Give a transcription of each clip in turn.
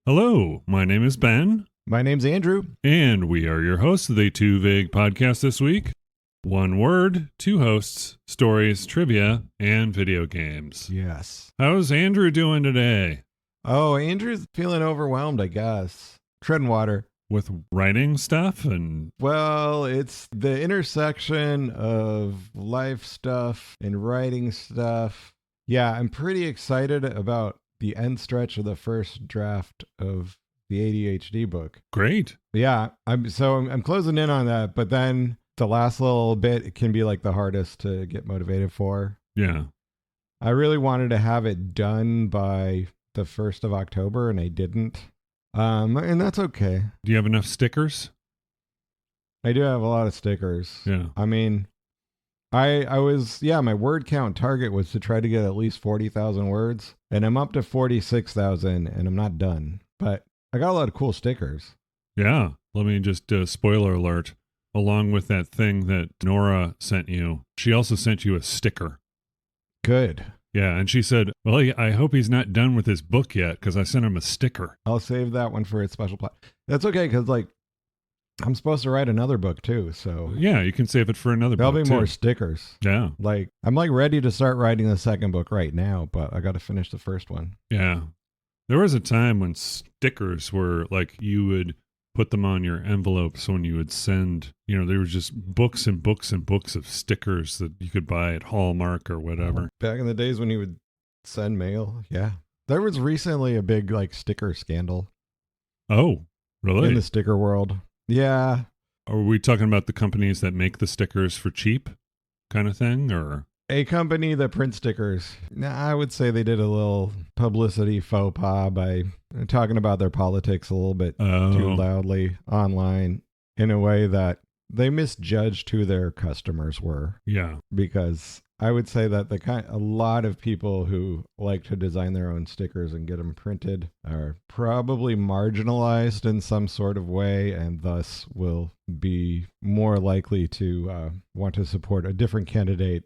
Hello, my name is Ben. My name's Andrew. And we are your hosts of the Too Vague podcast this week. One word, two hosts, stories, trivia, and video games. Yes. How's Andrew doing today? Oh, Andrew's feeling overwhelmed, I guess. Treading water. With writing stuff and... Well, it's the intersection of life stuff and writing stuff. Yeah, I'm pretty excited about the end stretch of the first draft of the ADHD book. Great. Yeah, I'm closing in on that, but then the last little bit it can be like the hardest to get motivated for. Yeah. I really wanted to have it done by the 1st of October, and I didn't. And that's okay. Do you have enough stickers? I do have a lot of stickers. Yeah. I mean, my word count target was to try to get at least 40,000 words, and I'm up to 46,000, and I'm not done. But I got a lot of cool stickers. Yeah. Let me just, spoiler alert, along with that thing that Nora sent you, she also sent you a sticker. Good. Yeah, and she said, well, I hope he's not done with his book yet, because I sent him a sticker. I'll save that one for its special plot. That's okay, because, I'm supposed to write another book, too, so... Yeah, you can save it for another book, There'll be more stickers. Yeah. I'm, ready to start writing the second book right now, but I got to finish the first one. Yeah. There was a time when stickers were, you would put them on your envelopes when you would send, there were just books and books and books of stickers that you could buy at Hallmark or whatever. Back in the days when you would send mail, yeah. There was recently a big, sticker scandal. Oh, really? In the sticker world. Yeah. Are we talking about the companies that make the stickers for cheap kind of thing, or? A company that prints stickers. I would say they did a little publicity faux pas by talking about their politics a little bit too loudly online in a way that they misjudged who their customers were. Yeah. Because I would say that a lot of people who like to design their own stickers and get them printed are probably marginalized in some sort of way, and thus will be more likely to want to support a different candidate.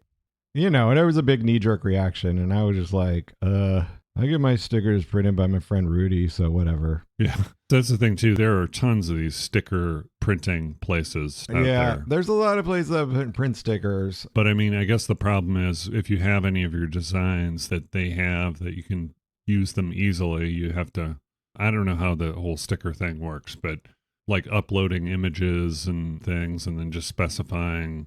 And there was a big knee-jerk reaction, and I was just like, I get my stickers printed by my friend Rudy, so whatever. Yeah, that's the thing, too. There are tons of these sticker printing places out there. There's a lot of places that print stickers. But, I guess the problem is if you have any of your designs that they have that you can use them easily, you have to, I don't know how the whole sticker thing works, but uploading images and things and then just specifying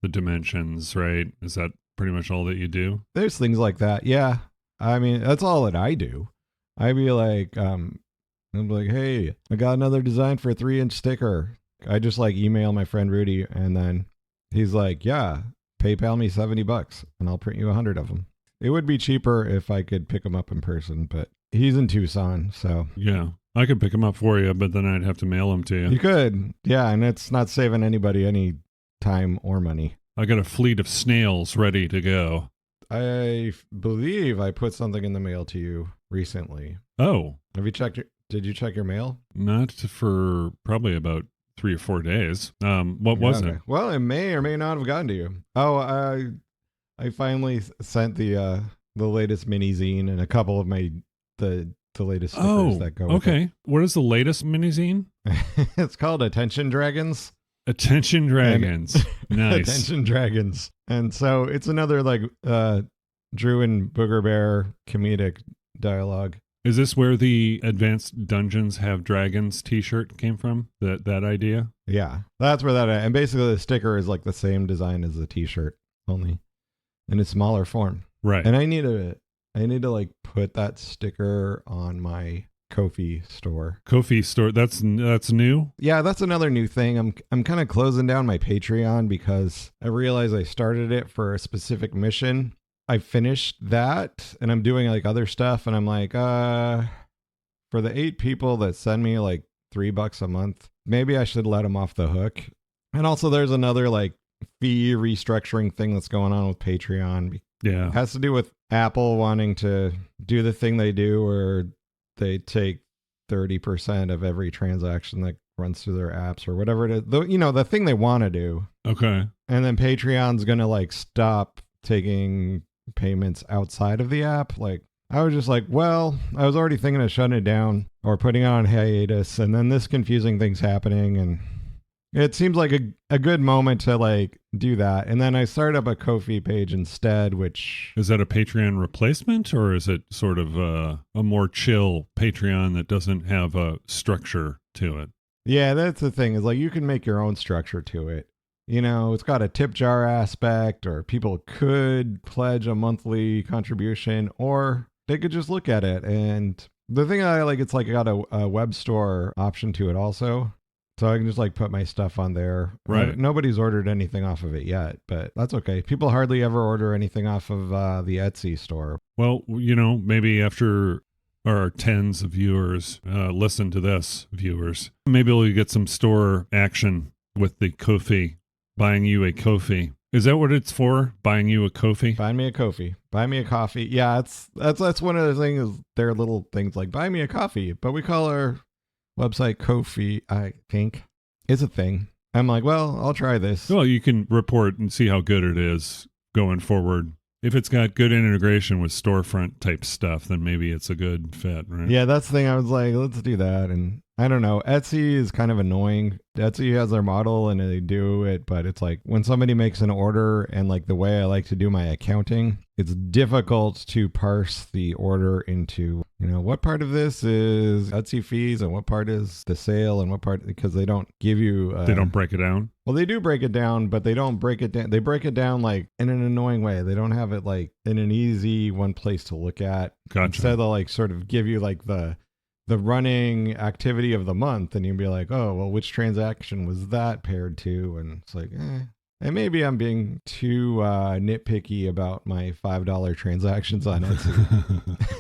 the dimensions, right? Is that pretty much all that you do? There's things like that, yeah. That's all that I do. I'd be like, I'm like, hey, I got another design for a 3-inch sticker. I just email my friend Rudy, and then he's like, yeah, PayPal me $70 and I'll print you 100 of them. It would be cheaper if I could pick them up in person, but he's in Tucson, so. Yeah, I could pick them up for you, but then I'd have to mail them to you. You could, yeah, and it's not saving anybody any time or money. I got a fleet of snails ready to go. I believe I put something in the mail to you recently. Oh. Did you check your mail? Not for probably about 3 or 4 days. What was it? Well, it may or may not have gotten to you. Oh, I finally sent the latest mini-zine and a couple of the latest stickers that go with okay. it. What is the latest mini-zine? It's called Attention Dragons. Attention Dragons. Nice. Attention Dragons. And so it's another Drew and Booger Bear comedic dialogue. Is this where the Advanced Dungeons Have Dragons t-shirt came from? That idea? Yeah, that's where that, and basically the sticker is the same design as the t-shirt, only in a smaller form. Right. And I need to put that sticker on my Ko-fi store. Ko-fi store, that's new? Yeah, that's another new thing. I'm kind of closing down my Patreon because I realized I started it for a specific mission. I finished that and I'm doing other stuff, and I'm like, for the 8 people that send me $3 a month, maybe I should let them off the hook. And also there's another fee restructuring thing that's going on with Patreon. Yeah. It has to do with Apple wanting to do the thing they do where they take 30% of every transaction that runs through their apps or whatever it is. The thing they want to do. Okay. And then Patreon's going to stop taking payments outside of the app. I was just I was already thinking of shutting it down. or putting it on hiatus, and then this confusing thing's happening, and it seems like a good moment to like do that. And then I started up a Ko-fi page instead, which... Is that a Patreon replacement, or is it sort of a more chill Patreon that doesn't have a structure to it? Yeah, that's the thing, is like you can make your own structure to it. You know, it's got a tip jar aspect, or people could pledge a monthly contribution, or they could just look at it. And the thing I like, it's like I got a web store option to it also. So I can just like put my stuff on there. Right. Nobody's ordered anything off of it yet, but that's okay. People hardly ever order anything off of the Etsy store. Well, you know, maybe after our tens of viewers listen to this, viewers, maybe we'll get some store action with the Ko-fi, buying you a Ko-fi. Is that what it's for? Buying you a Ko-fi? Buy me a Ko-fi. Buy me a coffee. Yeah, that's one of the things. They're little things like buy me a coffee, but we call our website Ko-fi, I think. It's a thing. I'm like, well, I'll try this. Well, you can report and see how good it is going forward. If it's got good integration with storefront type stuff, then maybe it's a good fit, right? Yeah, that's the thing. I was like, let's do that. And I don't know. Etsy is kind of annoying. Etsy has their model and they do it, but it's like when somebody makes an order, and like the way I like to do my accounting, it's difficult to parse the order into, you know, what part of this is Etsy fees and what part is the sale and what part, because they don't give you... they don't break it down? Well, they do break it down, but they don't break it down. They break it down like in an annoying way. They don't have it like in an easy one place to look at. Gotcha. Instead, they'll like sort of give you like the running activity of the month, and you'll be like, oh, well, which transaction was that paired to? And it's like, and maybe I'm being too nitpicky about my $5 transactions on Etsy.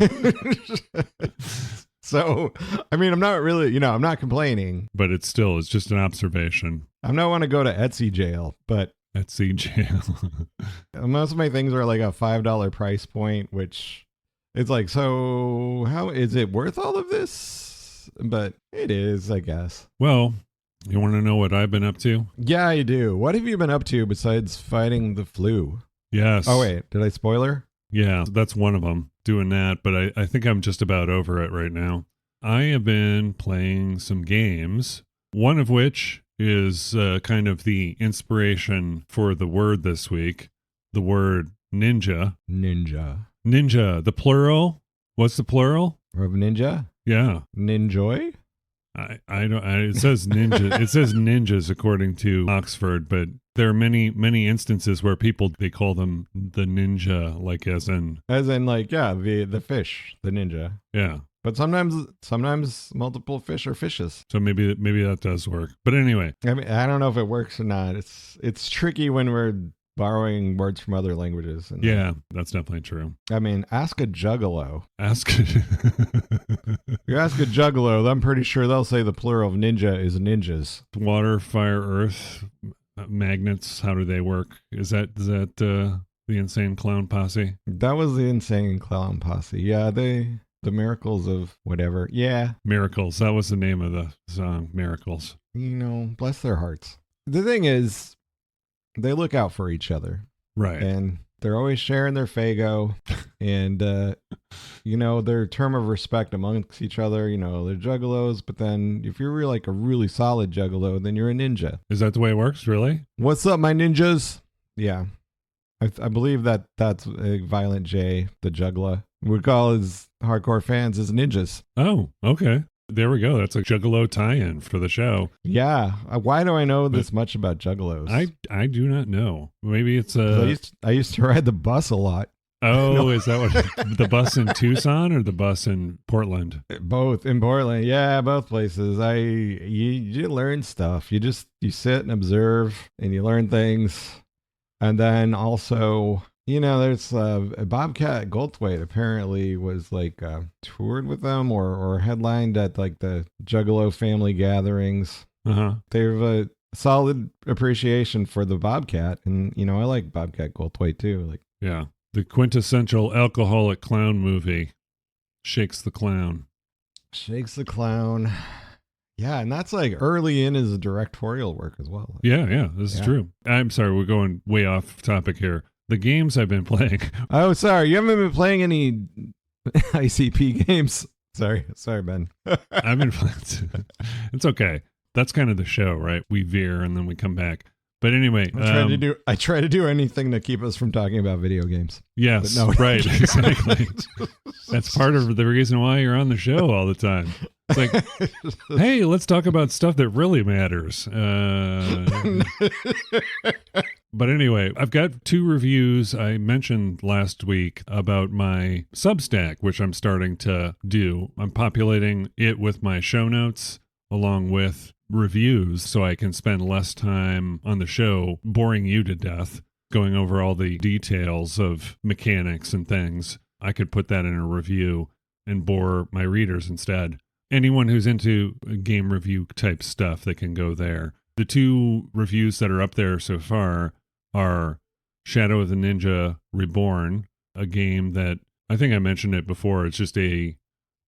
So, I mean, I'm not really, you know, I'm not complaining. But it's just an observation. I don't want to go to Etsy jail, but... Etsy jail. Most of my things are like a $5 price point, which... It's like, so how is it worth all of this? But it is, I guess. Well, you want to know what I've been up to? Yeah, I do. What have you been up to besides fighting the flu? Yes. Oh, wait. Did I spoiler? Yeah, that's one of them, doing that. But I think I'm just about over it right now. I have been playing some games, one of which is kind of the inspiration for the word this week, the word ninja. Ninja, the plural. What's the plural? Of ninja? Yeah. Ninjoy? I don't. It says ninja. It says ninjas according to Oxford, but there are many instances where they call them the ninja, like as in like, yeah, the fish, the ninja. Yeah. But sometimes multiple fish are fishes. So maybe that does work. But anyway, I mean, I don't know if it works or not. It's tricky when we're borrowing words from other languages. And yeah, that's definitely true. I mean, ask a juggalo. You ask a juggalo, I'm pretty sure they'll say the plural of ninja is ninjas. Water, fire, earth, magnets, how do they work? Is that the Insane Clown Posse? That was the Insane Clown Posse. Yeah, the miracles of whatever. Yeah. Miracles. That was the name of the song, Miracles. You know, bless their hearts. The thing is, they look out for each other. Right. And they're always sharing their Fago and, you know, their term of respect amongst each other. You know, they're juggalos, but then if you're like a really solid juggalo, then you're a ninja. Is that the way it works, really? What's up, my ninjas? Yeah. I believe that's Violent J, the juggler, would call his hardcore fans as ninjas. Oh, okay. There we go. That's a Juggalo tie-in for the show. Yeah. Why do I know this much about juggalos? I do not know. Maybe it's I used to ride the bus a lot. Oh, No. Is that what the bus in Tucson or the bus in Portland? Both in Portland. Yeah, both places. You learn stuff. You sit and observe and you learn things. And then also, you know, there's Bobcat Goldthwait apparently was like toured with them or headlined at like the Juggalo family gatherings. Uh-huh. They have a solid appreciation for the Bobcat. And, you know, I like Bobcat Goldthwait too. Like, yeah. The quintessential alcoholic clown movie, Shakes the Clown. Shakes the Clown. Yeah, and that's like early in his directorial work as well. Yeah, this is true. I'm sorry, we're going way off topic here. The games I've been playing. Oh, sorry, you haven't been playing any ICP games Sorry, Ben. I've been it's okay. That's kind of the show, right? We veer and then we come back. But anyway, I try to do anything to keep us from talking about video games. Yes, no. Right, exactly. That's part of the reason why you're on the show all the time. It's like, hey, let's talk about stuff that really matters. But anyway, I've got 2 reviews I mentioned last week about my Substack, which I'm starting to do. I'm populating it with my show notes along with reviews so I can spend less time on the show boring you to death, going over all the details of mechanics and things. I could put that in a review and bore my readers instead. Anyone who's into game review type stuff, they can go there. The 2 reviews that are up there so far are Shadow of the Ninja Reborn, a game that I think I mentioned it before. It's just a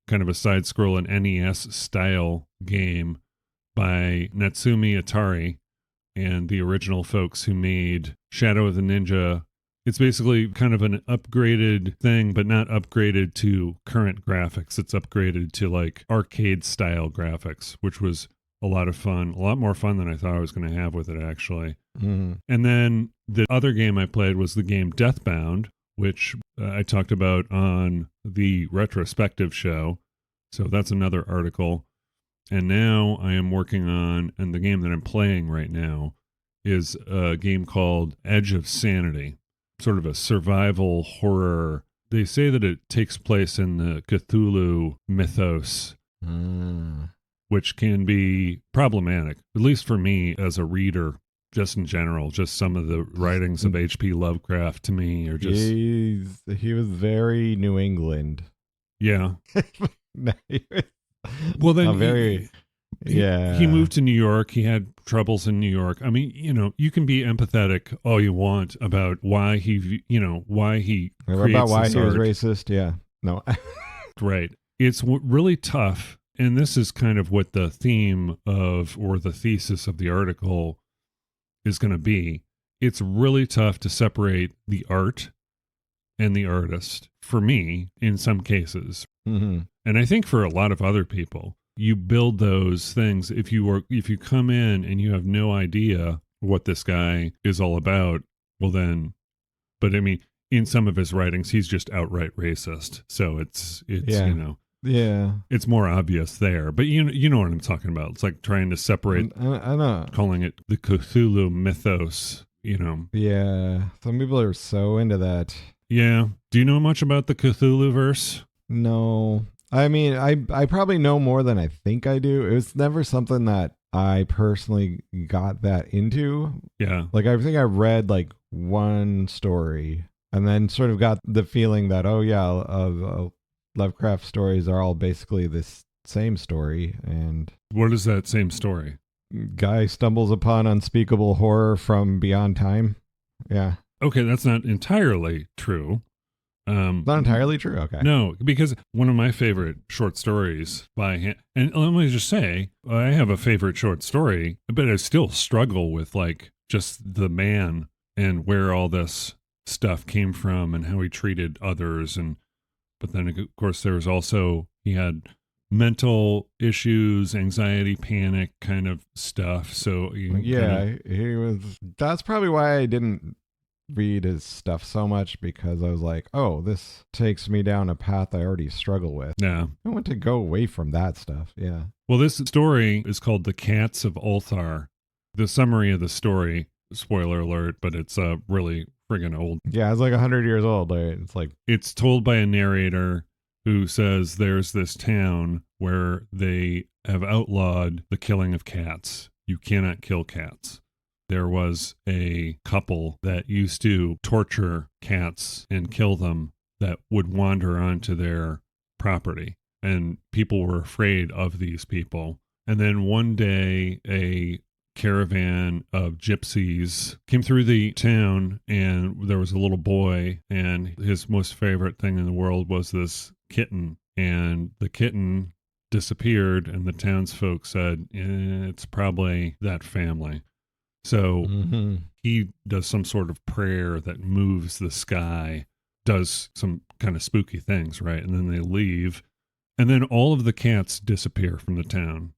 kind of a side-scroll and NES style game by Natsumi Atari and the original folks who made Shadow of the Ninja. It's basically kind of an upgraded thing, but not upgraded to current graphics. It's upgraded to like arcade style graphics, which was a lot of fun, a lot more fun than I thought I was going to have with it, actually. Mm-hmm. And then the other game I played was the game Deathbound, which I talked about on the retrospective show. So that's another article. And now I am working on, and the game that I'm playing right now is a game called Edge of Sanity, sort of a survival horror. They say that it takes place in the Cthulhu mythos, which can be problematic, at least for me as a reader, just in general. Just some of the writings of H.P. Lovecraft to me are just... He was very New England. Yeah. Well, then he moved to New York. He had troubles in New York. I mean, you can be empathetic all you want about why he why he was art. racist. Yeah, no, right. It's really tough, and this is kind of what the theme of, or the thesis of the article is going to be. It's really tough to separate the art and the artist, for me, in some cases. Mm-hmm. And I think for a lot of other people, you build those things. If you come in and you have no idea what this guy is all about, well then, but I mean, in some of his writings, he's just outright racist. So it's it's more obvious there. But you know what I'm talking about. It's like trying to separate, I know, calling it the Cthulhu mythos, Yeah, some people are so into that. Yeah. Do you know much about the Cthulhu-verse? No. I mean, I probably know more than I think I do. It was never something that I personally got that into. Yeah. Like, I think I read like one story and then sort of got the feeling that, oh yeah, Lovecraft stories are all basically this same story. And what is that same story? Guy stumbles upon unspeakable horror from beyond time. Yeah. Okay, that's not entirely true. Not entirely true? Okay. No, because one of my favorite short stories and let me just say, I have a favorite short story, but I still struggle with like just the man and where all this stuff came from and how he treated others. But then of course there was also, he had mental issues, anxiety, panic kind of stuff. So that's probably why I didn't read his stuff so much, because I was like, oh, this takes me down a path I already struggle with. Yeah. I want to go away from that stuff. Yeah. Well, this story is called The Cats of Ulthar. The summary of the story, spoiler alert, but it's really friggin' old. Yeah, it's like 100 years old. It's told by a narrator who says there's this town where they have outlawed the killing of cats. You cannot kill cats. There was a couple that used to torture cats and kill them that would wander onto their property. And people were afraid of these people. And then one day, a caravan of gypsies came through the town, and there was a little boy, and his most favorite thing in the world was this kitten. And the kitten disappeared, and the townsfolk said, it's probably that family. So he does some sort of prayer that moves the sky, does some kind of spooky things, right? And then they leave, And then all of the cats disappear from the town.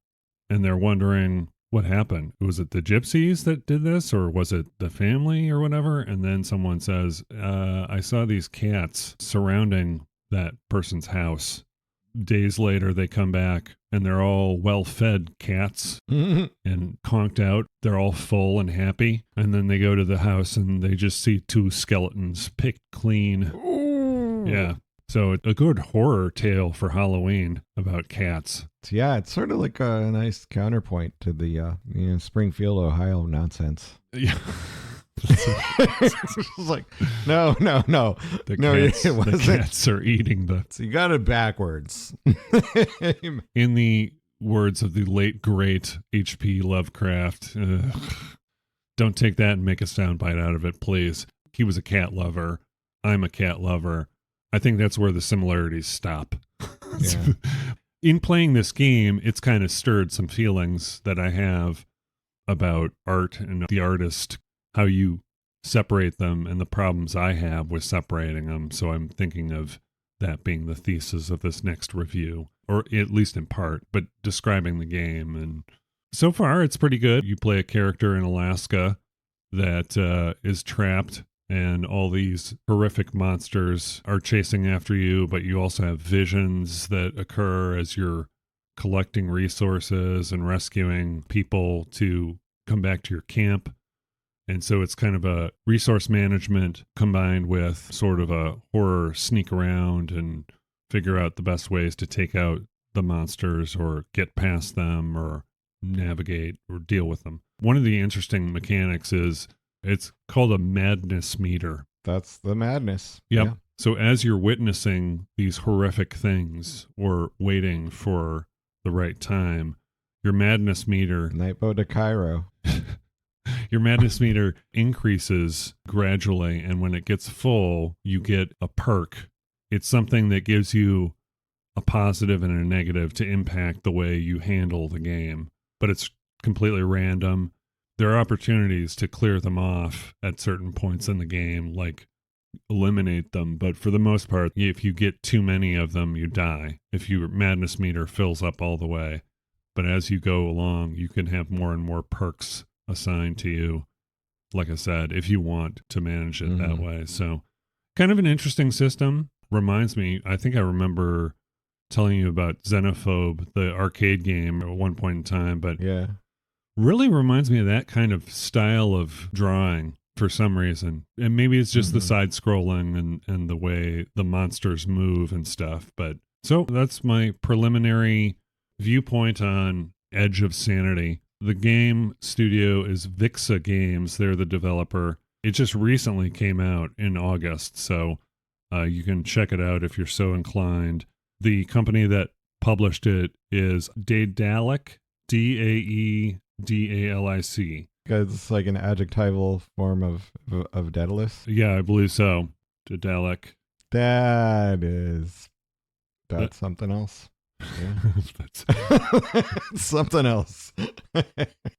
And they're wondering what happened. Was it the gypsies that did this, or was it the family or whatever? And then someone says, I saw these cats surrounding that person's house. Days later, they come back and they're all well-fed cats and conked out. They're all full and happy. And then they go to the house and they just see 2 skeletons picked clean. Ooh. Yeah. So a good horror tale for Halloween about cats. Yeah, it's sort of like a nice counterpoint to the Springfield, Ohio nonsense. Yeah. It's like, no. The cats are eating the... So you got it backwards. In the words of the late, great H.P. Lovecraft, don't take that and make a soundbite out of it, please. He was a cat lover. I'm a cat lover. I think that's where the similarities stop. Yeah. In playing this game, it's kind of stirred some feelings that I have about art and the artist, how you separate them, and the problems I have with separating them. So I'm thinking of that being the thesis of this next review, or at least in part, but describing the game. And so far, it's pretty good. You play a character in Alaska that is trapped, and all these horrific monsters are chasing after you, but you also have visions that occur as you're collecting resources and rescuing people to come back to your camp. And so it's kind of a resource management combined with sort of a horror sneak around and figure out the best ways to take out the monsters or get past them or navigate or deal with them. One of the interesting mechanics is it's called a madness meter. That's the madness. Yep. Yeah. So as you're witnessing these horrific things or waiting for the right time, your madness meter... Night boat to Cairo. Your madness meter increases gradually, and when it gets full, you get a perk. It's something that gives you a positive and a negative to impact the way you handle the game, but it's completely random. There are opportunities to clear them off at certain points in the game, like eliminate them, but for the most part, if you get too many of them, you die if your madness meter fills up all the way. But as you go along, you can have more and more perks assigned to you, like I said, if you want to manage it that way. So kind of an interesting system. Reminds me, I think I remember telling you about Xenophobe, the arcade game, at one point in time, but yeah, really reminds me of that kind of style of drawing for some reason. And maybe it's just the side scrolling and the way the monsters move and stuff. But so that's my preliminary viewpoint on Edge of Sanity. The game studio is Vixa Games. They're the developer. It just recently came out in August, so you can check it out if you're so inclined. The company that published it is Daedalic, Daedalic. because it's like an adjectival form of Daedalus. Yeah, I believe so. Daedalic. That's something else. Yeah. Something else.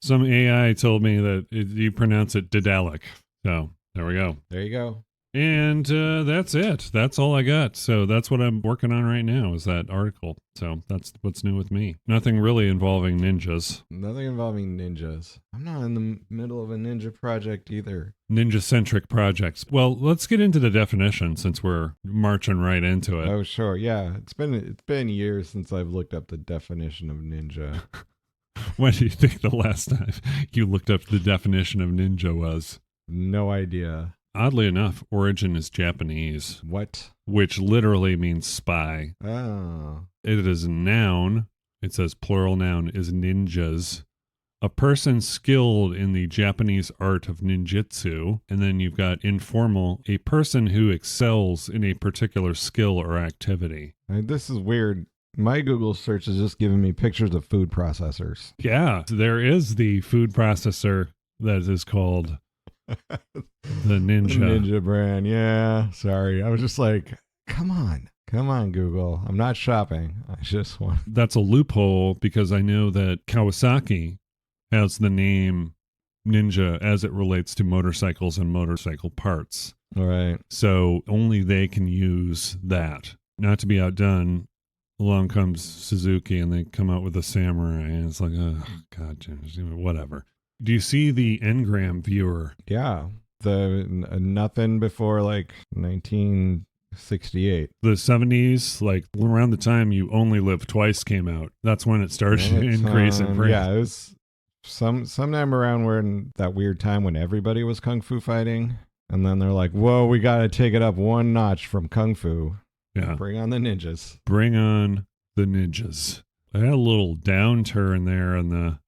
Some AI told me that you pronounce it Daedalic. So there we go. There you go. And that's it. That's all I got. So that's what I'm working on right now is that article. So that's what's new with me. Nothing really involving ninjas. Nothing involving ninjas. I'm not in the middle of a ninja project either. Ninja-centric projects. Well, let's get into the definition since we're marching right into it. Oh, sure. Yeah. It's been years since I've looked up the definition of ninja. When do you think the last time you looked up the definition of ninja was? No idea. Oddly enough, origin is Japanese. What? Which literally means spy. Oh. It is a noun. It says plural noun is ninjas. A person skilled in the Japanese art of ninjutsu. And then you've got informal, a person who excels in a particular skill or activity. This is weird. My Google search is just giving me pictures of food processors. Yeah, there is the food processor that is called the Ninja. Ninja brand. Yeah. Sorry. I was just like, come on, Google. I'm not shopping. I just want. That's a loophole because I know that Kawasaki has the name Ninja as it relates to motorcycles and motorcycle parts. All right. So only they can use that. Not to be outdone, along comes Suzuki and they come out with a samurai, and it's like, oh, God, whatever. Do you see the Ngram viewer? Yeah. The nothing before like 1968. The 70s, like around the time You Only Live Twice came out, that's when it started to increase in price. Yeah, it was sometime around when that weird time when everybody was kung fu fighting. And then they're like, whoa, we got to take it up one notch from kung fu. Yeah. Bring on the ninjas. Bring on the ninjas. I had a little downturn there in the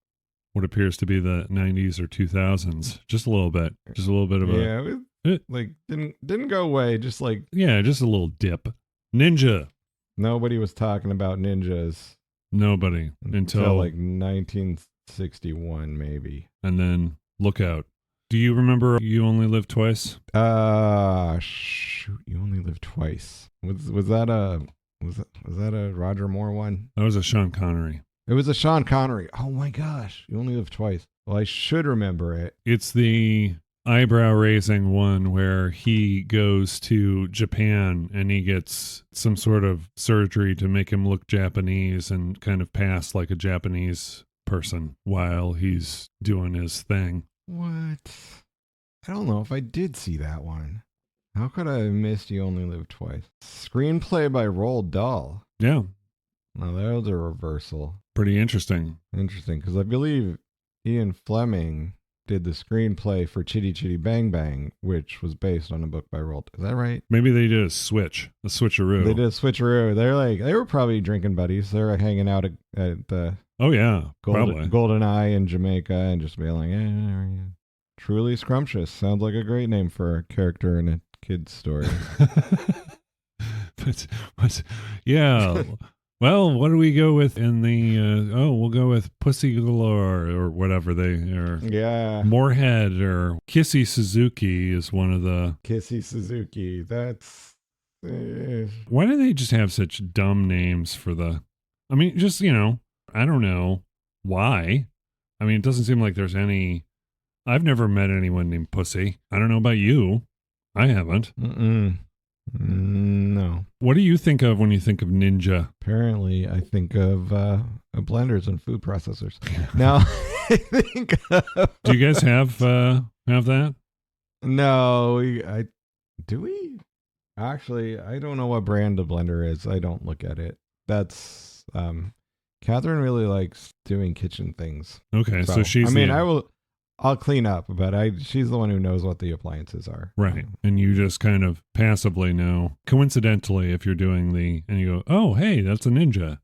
what appears to be the 90s or 2000s. Just a little bit. Just a little bit of like didn't go away. Just like, yeah, just a little dip. Ninja. Nobody was talking about ninjas. Nobody until like 1961 maybe. And then look out. Do you remember You Only Live Twice? Shoot, You Only Live Twice. Was that a Roger Moore one? That was a Sean Connery. It was a Sean Connery. Oh my gosh, You Only Live Twice. Well, I should remember it. It's the eyebrow-raising one where he goes to Japan and he gets some sort of surgery to make him look Japanese and kind of pass like a Japanese person while he's doing his thing. What? I don't know if I did see that one. How could I have missed You Only Live Twice? Screenplay by Roald Dahl. Yeah. Now that was a reversal. Pretty interesting. Interesting, because I believe Ian Fleming did the screenplay for Chitty Chitty Bang Bang, which was based on a book by Roald. Is that right? Maybe they did a switcheroo. They did a switcheroo. They were probably drinking buddies. They were hanging out at the Golden Eye in Jamaica and just being like, truly scrumptious. Sounds like a great name for a character in a kid's story. Yeah. Well, what do we go with in the, we'll go with Pussy Galore or whatever they are. Yeah. Moorhead or Kissy Suzuki is one of the. Kissy Suzuki. That's. Why do they just have such dumb names for the. I mean, just, I don't know why. I mean, it doesn't seem like there's any. I've never met anyone named Pussy. I don't know about you. I haven't. No. What do you think of when you think of ninja? Apparently, I think of blenders and food processors. Now, I think. Do you guys have that? No, do we? Actually, I don't know what brand the blender is. I don't look at it. That's Catherine really likes doing kitchen things. Okay, so she's. I mean, I'll clean up, but she's the one who knows what the appliances are. Right. And you just kind of passively know. Coincidentally, if you're doing and you go, oh, hey, that's a Ninja.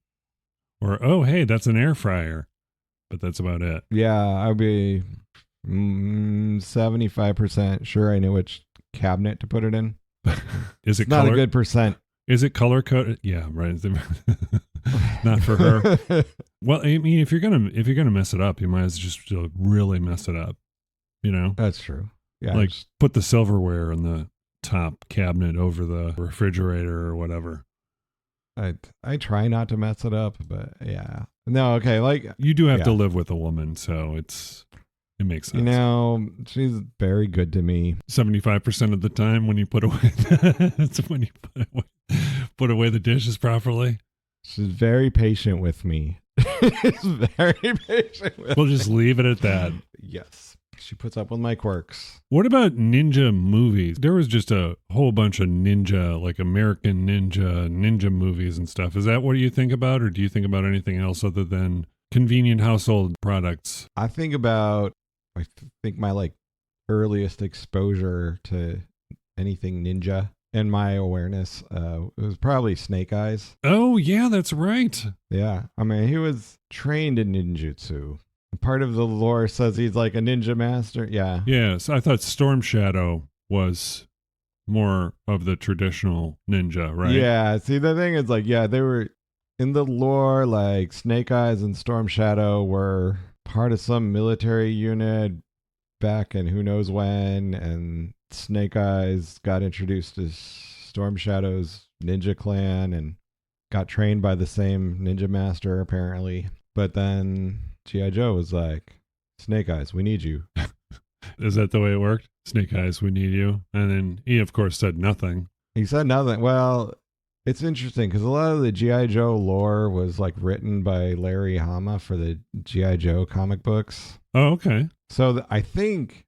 Or, oh, hey, that's an air fryer. But that's about it. Yeah, I'll be 75% sure I know which cabinet to put it in. Is it not a good percent? Is it color coded? Yeah, right. Not for her. Well, I mean, if you're gonna mess it up, you might as well just really mess it up. That's true. Yeah, like put the silverware in the top cabinet over the refrigerator or whatever. I try not to mess it up, but yeah, no, okay. Like you do have to live with a woman, so it makes sense. She's very good to me. 75% of the time when you put away, that's when you put away the dishes properly. She's very patient with me. She's very patient with We'll just leave it at that. Yes. She puts up with my quirks. What about ninja movies? There was just a whole bunch of ninja, like American ninja movies and stuff. Is that what you think about, or do you think about anything else other than convenient household products? I think my earliest exposure to anything ninja in my awareness, it was probably Snake Eyes. Oh, yeah, that's right. Yeah. I mean, he was trained in ninjutsu. Part of the lore says he's like a ninja master. Yeah. Yes, I thought Storm Shadow was more of the traditional ninja, right? Yeah. See, the thing is they were in the lore, like Snake Eyes and Storm Shadow were part of some military unit back in who knows when, and Snake Eyes got introduced to Storm Shadow's ninja clan and got trained by the same ninja master, apparently. But then G.I. Joe was like, Snake Eyes, we need you. Is that the way it worked? Snake Eyes, we need you. And then he, of course, said nothing. He said nothing. Well, It's interesting because a lot of the G.I. Joe lore was like written by Larry Hama for the G.I. Joe comic books. Oh, okay. So I think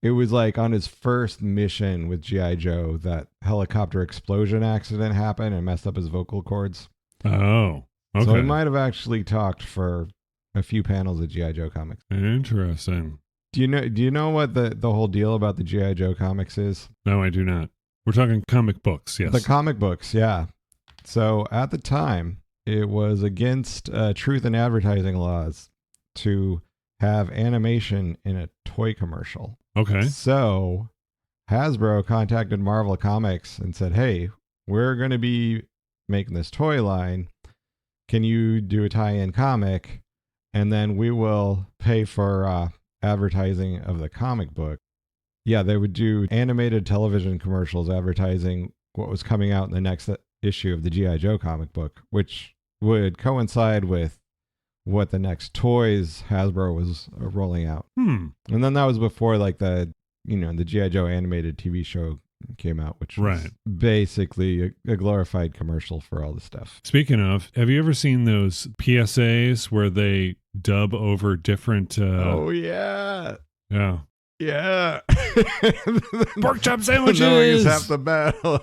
it was like on his first mission with G.I. Joe that helicopter explosion accident happened and messed up his vocal cords. Oh, okay. So he might have actually talked for a few panels of G.I. Joe comics. Interesting. Do you know what the whole deal about the G.I. Joe comics is? No, I do not. We're talking comic books, yes. The comic books, yeah. So at the time, it was against truth in advertising laws to have animation in a toy commercial. Okay. So Hasbro contacted Marvel Comics and said, hey, we're going to be making this toy line. Can you do a tie-in comic? And then we will pay for advertising of the comic book. Yeah, they would do animated television commercials advertising what was coming out in the next issue of the G.I. Joe comic book, which would coincide with what the next toys Hasbro was rolling out. And then that was before like the G.I. Joe animated TV show came out, which was basically a glorified commercial for all the stuff. Speaking of, have you ever seen those PSAs where they dub over different... oh, yeah. Yeah. Yeah. Pork chop sandwiches. Knowing is half the battle.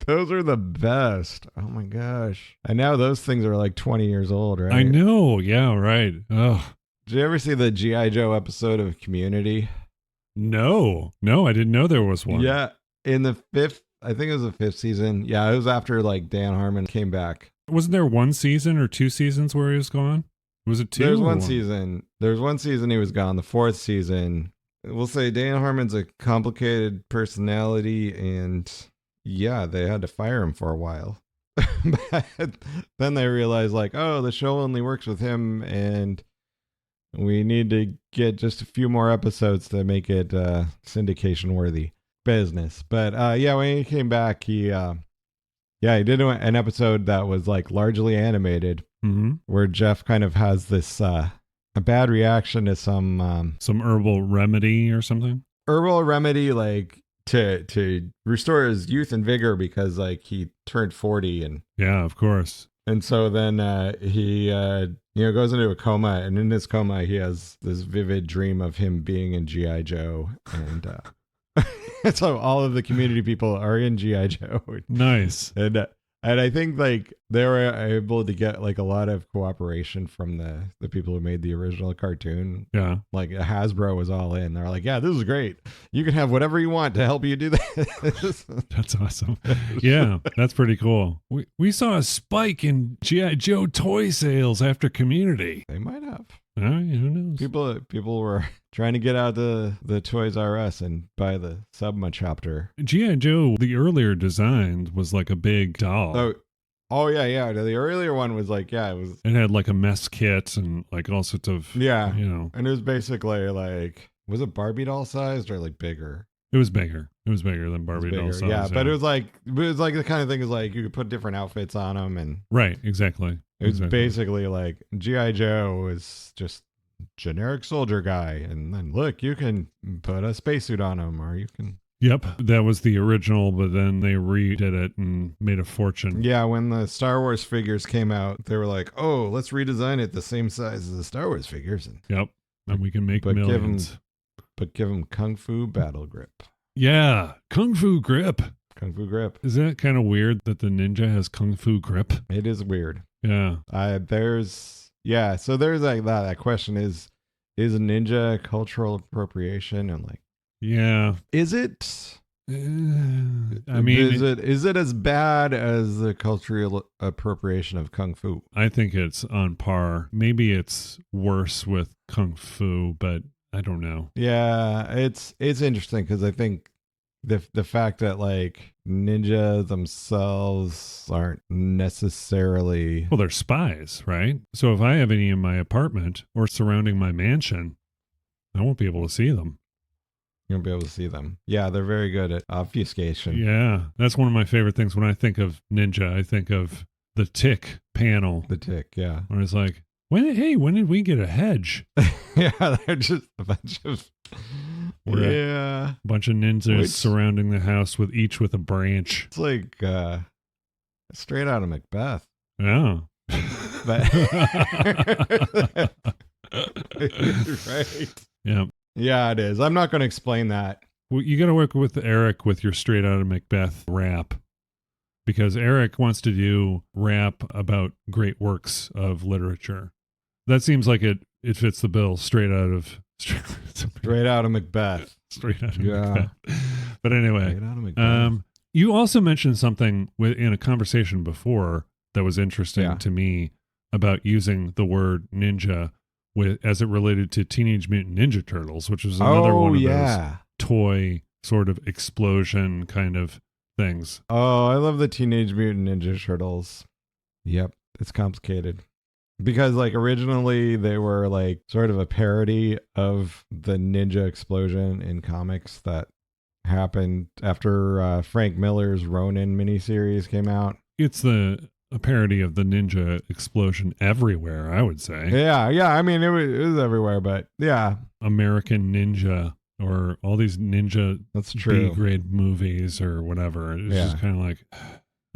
Those are the best. Oh my gosh. And now those things are like 20 years old, right? I know. Yeah, right. Oh. Did you ever see the G.I. Joe episode of Community? No, I didn't know there was one. Yeah. In the I think it was the 5th season. Yeah, it was after like Dan Harmon came back. Wasn't there one season or 2 seasons where he was gone? Was it 2? There's one season. There's one season he was gone. The 4th season, we'll say Dan Harmon's a complicated personality, and yeah, they had to fire him for a while. But then they realized like, oh, the show only works with him, and we need to get just a few more episodes to make it syndication worthy business. But yeah, when he came back, he did an episode that was like largely animated, where Jeff kind of has this a bad reaction to some herbal remedy or something. Herbal remedy, like to restore his youth and vigor because like he turned 40 and yeah, of course. And so then he goes into a coma, and in his coma he has this vivid dream of him being in G.I. Joe, and so all of the community people are in G.I. Joe. Nice. And I think like they were able to get like a lot of cooperation from the people who made the original cartoon. Yeah. Like Hasbro was all in. They're like, yeah, this is great. You can have whatever you want to help you do this. That's awesome. Yeah, that's pretty cool. We saw a spike in G.I. Joe toy sales after Community. They might have. Who knows? People were trying to get out the Toys R Us and buy the Subma chapter. G.I. Joe, the earlier design was like a big doll. Oh yeah. The earlier one was like, yeah, it had like a mess kit and like all sorts of, and it was basically like, was it Barbie doll sized or like bigger? It was bigger. It was bigger than Barbie doll size. Yeah, but it was like the kind of thing is like you could put different outfits on them and right, exactly. It was basically like G.I. Joe was just generic soldier guy, and then look, you can put a spacesuit on him, or you can. Yep, that was the original, but then they redid it and made a fortune. Yeah, when the Star Wars figures came out, they were like, "Oh, let's redesign it the same size as the Star Wars figures." Yep, and we can make millions. Give him Kung Fu Battle Grip. Yeah, Kung Fu Grip. Kung Fu Grip. Isn't it kind of weird that the ninja has Kung Fu Grip? It is weird. Yeah. So there's like that question is ninja cultural appropriation, and like, yeah, is it? I mean, is it as bad as the cultural appropriation of Kung Fu? I think it's on par. Maybe it's worse with Kung Fu, but I don't know. Yeah, it's interesting because I think the fact that like ninja themselves aren't necessarily, well, they're spies, right? So if I have any in my apartment or surrounding my mansion, I won't be able to see them. You won't be able to see them. Yeah, they're very good at obfuscation. Yeah, that's one of my favorite things. When I think of ninja, I think of the Tick panel. The Tick, yeah. Where it's like, when did we get a hedge? Yeah, they're just a bunch of a bunch of ninjas surrounding the house with a branch. It's like Straight out of Macbeth. Yeah. But right. Yeah. Yeah, it is. I'm not going to explain that. Well, you got to work with Eric with your straight out of Macbeth rap, because Eric wants to do rap about great works of literature. That seems like it fits the bill. Straight out of Macbeth. Straight out of Macbeth. But anyway, Straight out of Macbeth. You also mentioned something in a conversation before that was interesting to me about using the word ninja as it related to Teenage Mutant Ninja Turtles, which was another one of those toy sort of explosion kind of things. Oh, I love the Teenage Mutant Ninja Turtles. Yep, it's complicated. Because like originally they were like sort of a parody of the ninja explosion in comics that happened after Frank Miller's Ronin miniseries came out. It's a parody of the ninja explosion everywhere, I would say. Yeah. I mean, it was everywhere, but yeah. American Ninja or all these ninja B-grade movies or whatever. It's just kind of like...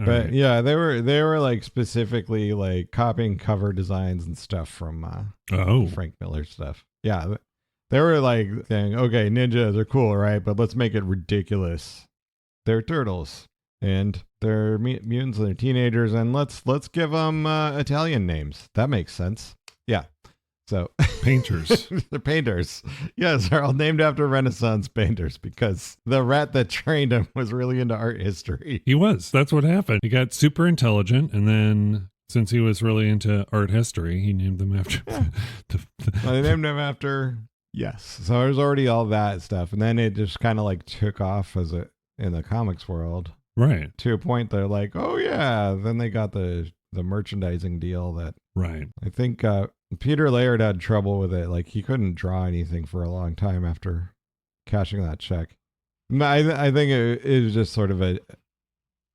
But yeah, they were like specifically like copying cover designs and stuff from Frank Miller stuff. Yeah, they were like saying, okay, ninjas are cool, right? But let's make it ridiculous. They're turtles and they're mutants and they're teenagers, and let's give them Italian names. That makes sense. Yeah. So painters. They're painters. Yes, they're all named after Renaissance painters because the rat that trained him was really into art history. He was. That's what happened. He got super intelligent, and then since he was really into art history, he named them after. They named him after. Yes. So there's already all that stuff, and then it just kind of like took off in the comics world. Right. To a point they're like, oh yeah. Then they got the merchandising deal that. Right. I think Peter Laird had trouble with it. Like he couldn't draw anything for a long time after cashing that check. I think it was just sort of a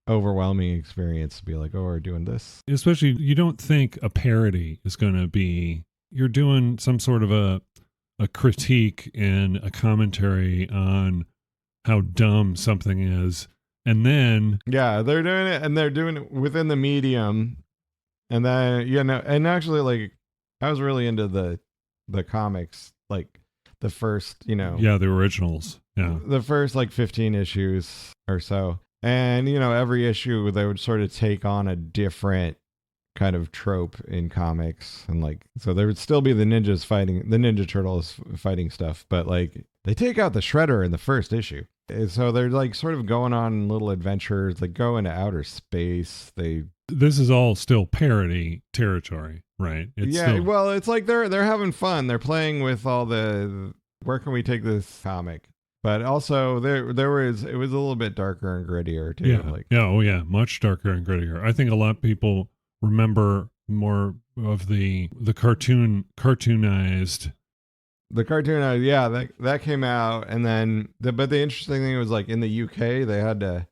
overwhelming experience to be like, oh, we're doing this. Especially, you don't think a parody is going to be, you're doing some sort of a critique and a commentary on how dumb something is. And then... Yeah, they're doing it, and they're doing it within the medium. And then, and actually, like, I was really into the comics, like the first, Yeah, the originals. Yeah. The first like 15 issues or so. And, every issue they would sort of take on a different kind of trope in comics. And like, so there would still be the Ninja Turtles fighting stuff, but like they take out the Shredder in the first issue. So they're like sort of going on little adventures, like go into outer space. This is all still parody territory, right? Well, it's like they're having fun. They're playing with all the where can we take this comic? But also it was a little bit darker and grittier too. Yeah. Much darker and grittier. I think a lot of people remember more of the cartoonized. The cartoon, that came out, and then but the interesting thing was like in the UK they had to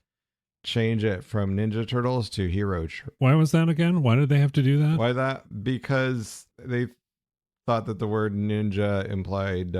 change it from Ninja Turtles to Hero. Why was that again? Why did they have to do that? Why that? Because they thought that the word ninja implied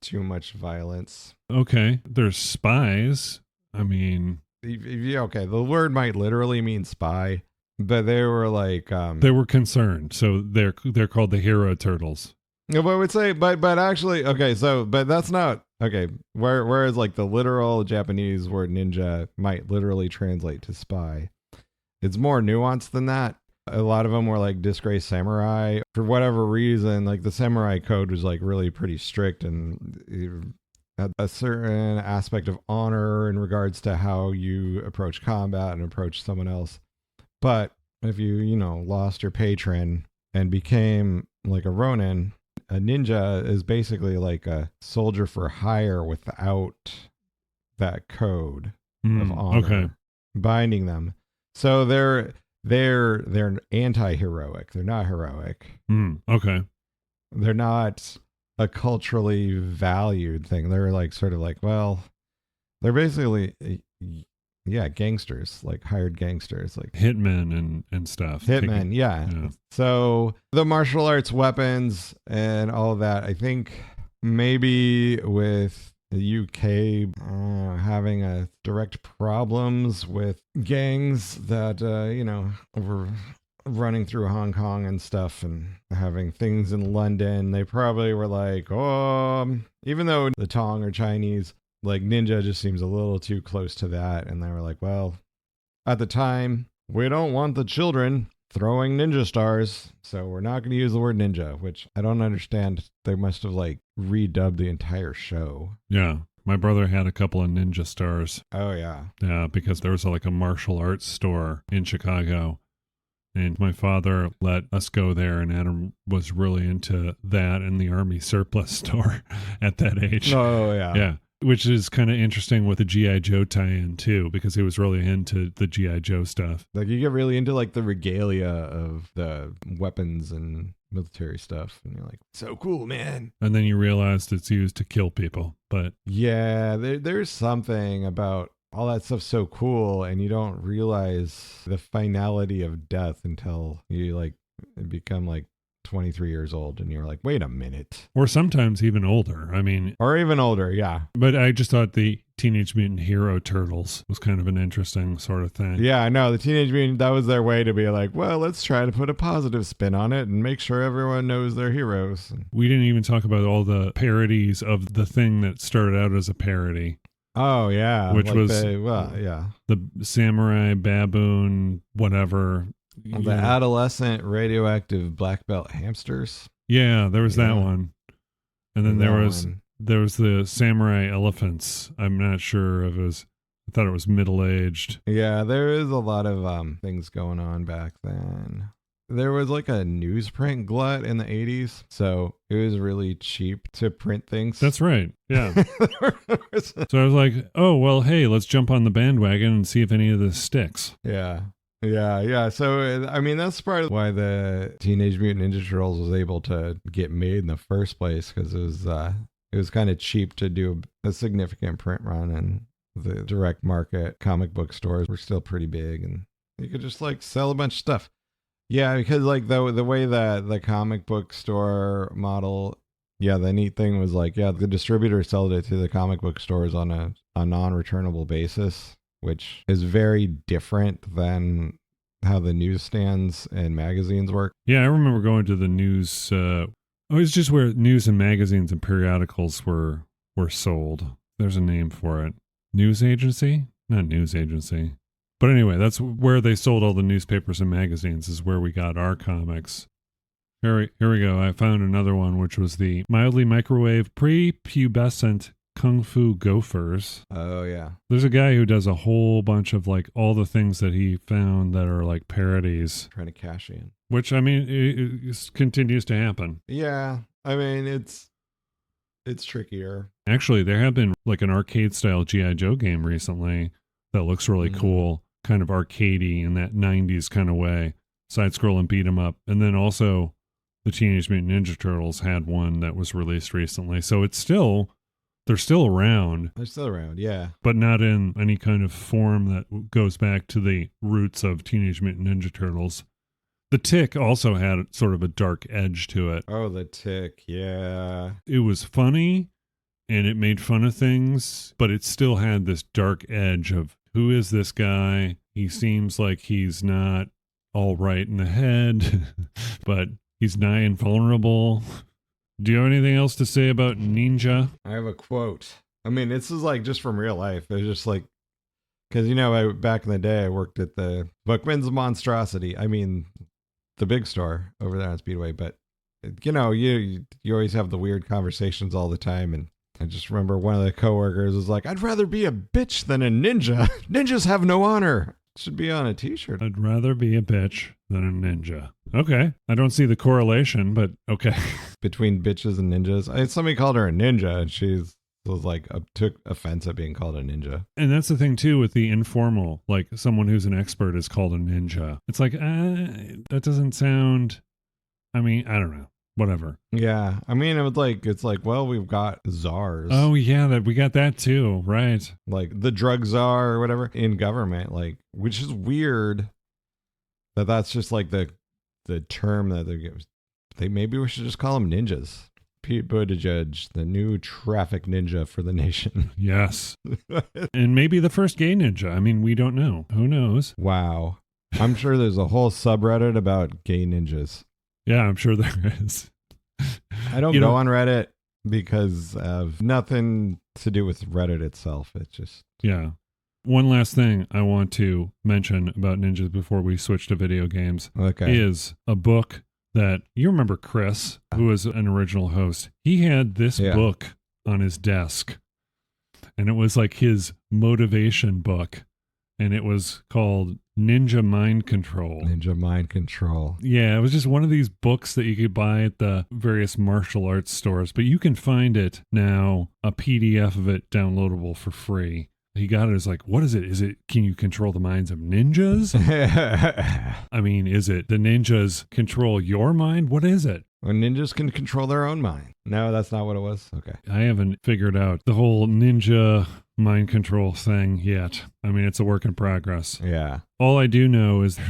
too much violence. Okay, there's spies. I mean, okay, the word might literally mean spy, but they were like they were concerned, so they're called the Hero Turtles. No, but I would say, but actually, okay, so, but that's not, okay, whereas like the literal Japanese word ninja might literally translate to spy. It's more nuanced than that. A lot of them were like disgraced samurai. For whatever reason, like the samurai code was like really pretty strict and had a certain aspect of honor in regards to how you approach combat and approach someone else. But if you, lost your patron and became like a Ronin, a ninja is basically like a soldier for hire without that code of honor binding them. So they're anti-heroic. They're not heroic. Okay. They're not a culturally valued thing. They're like sort of like, well, they're basically gangsters, like hired gangsters, like hitmen and stuff. Hitmen, yeah. So the martial arts weapons and all of that, I think maybe with the UK having direct problems with gangs that, were running through Hong Kong and stuff, and having things in London. They probably were like, even though the Tong are Chinese, like ninja just seems a little too close to that. And they were like, well, at the time, we don't want the children throwing ninja stars, so we're not going to use the word ninja, which I don't understand. They must have like redubbed the entire show. Yeah. My brother had a couple of ninja stars. Oh, yeah. Yeah, because there was like a martial arts store in Chicago. And my father let us go there, and Adam was really into that and the Army surplus store at that age. Oh, yeah. Yeah. Which is kind of interesting with the G.I. Joe tie-in, too, because he was really into the G.I. Joe stuff. Like, you get really into, like, the regalia of the weapons and military stuff, and you're like, so cool, man. And then you realized it's used to kill people, but... Yeah, there's something about all that stuff's so cool, and you don't realize the finality of death until you, like, become, like, 23 years old, and you're like, wait a minute. Or sometimes even older. I mean... Or even older, yeah. But I just thought the Teenage Mutant Hero Turtles was kind of an interesting sort of thing. Yeah, I know. The Teenage Mutant, that was their way to be like, well, let's try to put a positive spin on it and make sure everyone knows they're heroes. We didn't even talk about all the parodies of the thing that started out as a parody. Oh, yeah. Which like was... the samurai, baboon, whatever... The adolescent radioactive black belt hamsters. Yeah, there was that one. And then there was the samurai elephants. I'm not sure if it was, I thought it was middle-aged. Yeah, there is a lot of things going on back then. There was like a newsprint glut in the 80s, so it was really cheap to print things. That's right. Yeah. So I was like, oh, well, hey, let's jump on the bandwagon and see if any of this sticks. Yeah. Yeah. So, I mean, that's part of why the Teenage Mutant Ninja Turtles was able to get made in the first place, because it was kind of cheap to do a significant print run, and the direct market comic book stores were still pretty big, and you could just like sell a bunch of stuff. Yeah, because like the way that the comic book store model, yeah, the neat thing was like, yeah, the distributor sold it to the comic book stores on a non-returnable basis, which is very different than how the newsstands and magazines work. Yeah, I remember going to the news. It was just where news and magazines and periodicals were sold. There's a name for it. News agency? Not news agency. But anyway, that's where they sold all the newspapers and magazines, is where we got our comics. Here we go. I found another one, which was the mildly microwave prepubescent Kung Fu Gophers. Oh, yeah. There's a guy who does a whole bunch of like all the things that he found that are like parodies. Trying to cash in. Which, I mean, it continues to happen. Yeah. I mean, it's trickier. Actually, there have been like an arcade-style G.I. Joe game recently that looks really cool, kind of arcadey in that 90s kind of way. Side-scroll and beat 'em up. And then also the Teenage Mutant Ninja Turtles had one that was released recently. So they're still around. They're still around, yeah. But not in any kind of form that goes back to the roots of Teenage Mutant Ninja Turtles. The Tick also had sort of a dark edge to it. Oh, the Tick, yeah. It was funny, and it made fun of things, but it still had this dark edge of, who is this guy? He seems like he's not all right in the head, but he's nigh invulnerable. Do you have anything else to say about Ninja? I have a quote. I mean, this is like just from real life. It's just like, because, back in the day, I worked at the Bookman's Monstrosity. I mean, the big store over there on Speedway. But, you always have the weird conversations all the time. And I just remember one of the coworkers was like, I'd rather be a bitch than a ninja. Ninjas have no honor. It should be on a t-shirt. I'd rather be a bitch than a ninja. Okay. I don't see the correlation, but okay. Between bitches and ninjas. Somebody called her a ninja, and she was like, took offense at being called a ninja. And that's the thing too with the informal, like someone who's an expert is called a ninja. It's like, that doesn't sound, I mean, I don't know. Whatever. Yeah. I mean, it's like, well, we've got czars. Oh yeah, we got that too, right? Like the drug czar or whatever in government, like, which is weird that's just like the term that maybe we should just call them ninjas. Pete Buttigieg, the new traffic ninja for the nation. Yes. And maybe the first gay ninja. I mean, we don't know. Who knows? Wow. I'm sure there's a whole subreddit about gay ninjas. Yeah, I'm sure there is. I don't go on Reddit because of nothing to do with Reddit itself. It's just... Yeah. One last thing I want to mention about ninjas before we switch to video games is a book that you remember Chris, who was an original host. He had this book on his desk, and it was like his motivation book, and it was called Ninja Mind Control. Ninja Mind Control. Yeah, it was just one of these books that you could buy at the various martial arts stores, but you can find it now, a PDF of it downloadable for free. He got it as like, what is it? Can you control the minds of ninjas? I mean, is it the ninjas control your mind? What is it? Well, ninjas can control their own mind. No, that's not what it was. Okay. I haven't figured out the whole ninja mind control thing yet. I mean, it's a work in progress. Yeah. All I do know is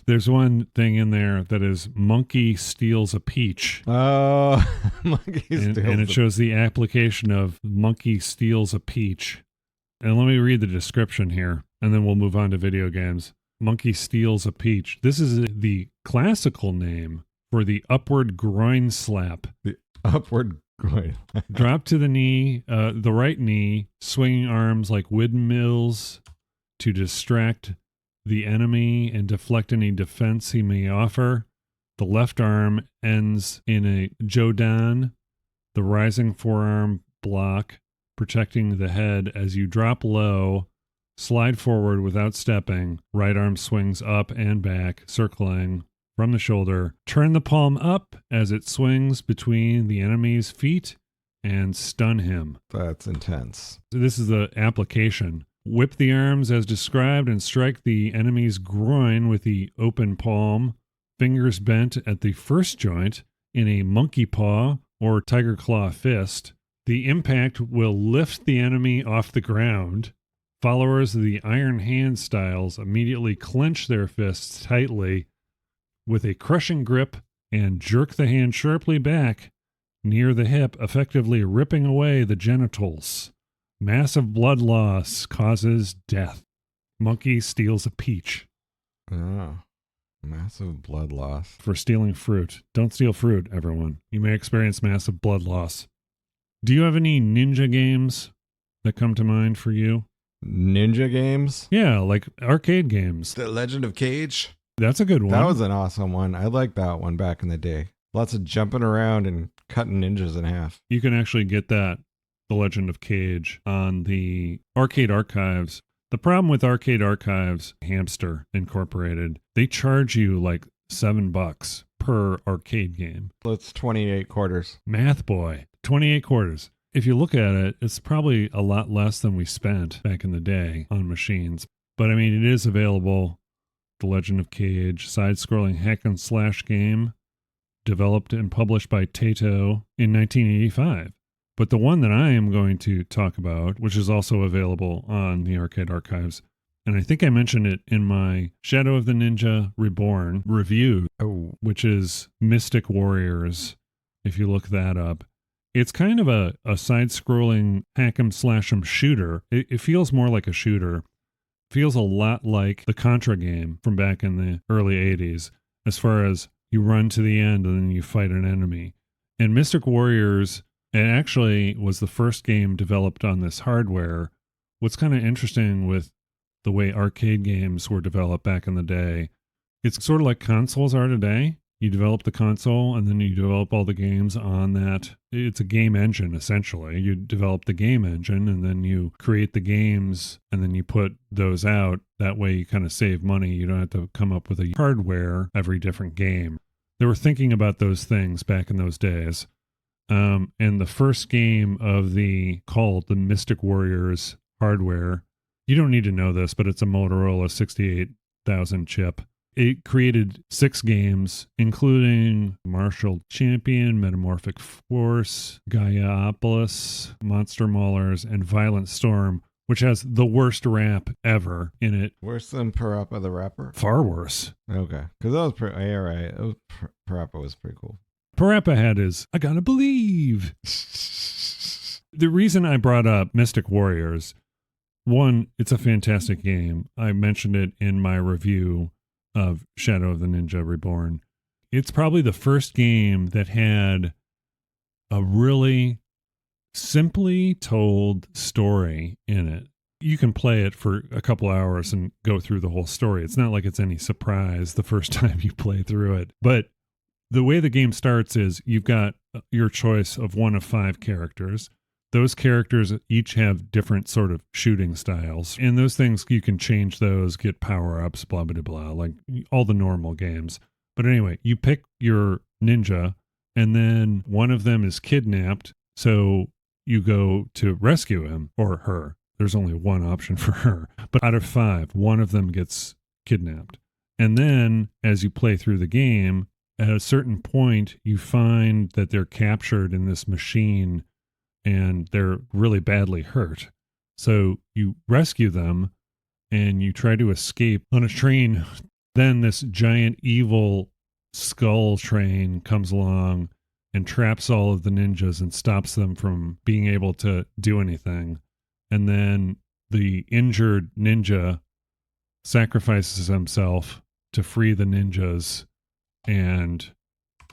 there's one thing in there that is monkey steals a peach. Oh, monkey steals and it shows the application of monkey steals a peach. And let me read the description here, and then we'll move on to video games. Monkey steals a peach. This is the classical name for the upward groin slap. The upward groin. Drop to the knee, the right knee, swinging arms like windmills to distract the enemy and deflect any defense he may offer. The left arm ends in a jodan, the rising forearm block, protecting the head as you drop low, slide forward without stepping. Right arm swings up and back, circling from the shoulder. Turn the palm up as it swings between the enemy's feet and stun him. That's intense. So this is the application. Whip the arms as described and strike the enemy's groin with the open palm, fingers bent at the first joint in a monkey paw or tiger claw fist. The impact will lift the enemy off the ground. Followers of the iron hand styles immediately clench their fists tightly with a crushing grip and jerk the hand sharply back near the hip, effectively ripping away the genitals. Massive blood loss causes death. Monkey steals a peach. Oh, massive blood loss. For stealing fruit. Don't steal fruit, everyone. You may experience massive blood loss. Do you have any ninja games that come to mind for you? Ninja games? Yeah, like arcade games. The Legend of Cage? That's a good one. That was an awesome one. I liked that one back in the day. Lots of jumping around and cutting ninjas in half. You can actually get that, The Legend of Cage, on the Arcade Archives. The problem with Arcade Archives, Hamster Incorporated, they charge you like $7 per arcade game. That's 28 quarters. Math boy, 28 quarters. If you look at it, it's probably a lot less than we spent back in the day on machines. But I mean, it is available. The Legend of Cage, side-scrolling hack and slash game, developed and published by Taito in 1985. But the one that I am going to talk about, which is also available on the Arcade Archives, and I think I mentioned it in my Shadow of the Ninja Reborn review, which is Mystic Warriors, if you look that up. It's kind of a side-scrolling hack-em-slash-em shooter. It feels more like a shooter. Feels a lot like the Contra game from back in the early 80s, as far as you run to the end and then you fight an enemy. And Mystic Warriors, it actually was the first game developed on this hardware. What's kind of interesting with the way arcade games were developed back in the day, it's sort of like consoles are today. You develop the console and then you develop all the games on that. It's a game engine, essentially. You develop the game engine and then you create the games and then you put those out. That way you kind of save money. You don't have to come up with a hardware every different game. They were thinking about those things back in those days. And the first game of called the Mystic Warriors hardware, you don't need to know this, but it's a Motorola 68000 chip. It created 6 games, including Martial Champion, Metamorphic Force, Gaiapolis, Monster Maulers, and Violent Storm, which has the worst rap ever in it. Worse than Parappa the Rapper? Far worse. Okay. Because that was pretty, yeah, right. Parappa was pretty cool. Parappa had his I gotta believe. The reason I brought up Mystic Warriors, one, it's a fantastic game. I mentioned it in my review of Shadow of the Ninja Reborn. It's probably the first game that had a really simply told story in it. You can play it for a couple hours and go through the whole story. It's not like it's any surprise the first time you play through it. But the way the game starts is you've got your choice of one of 5 characters. Those characters each have different sort of shooting styles. And those things, you can change those, get power-ups, blah, blah, blah, like all the normal games. But anyway, you pick your ninja, and then one of them is kidnapped. So you go to rescue him or her. There's only one option for her. But out of 5, one of them gets kidnapped. And then as you play through the game, at a certain point, you find that they're captured in this machine and they're really badly hurt. So you rescue them and you try to escape on a train. Then this giant evil skull train comes along and traps all of the ninjas and stops them from being able to do anything. And then the injured ninja sacrifices himself to free the ninjas and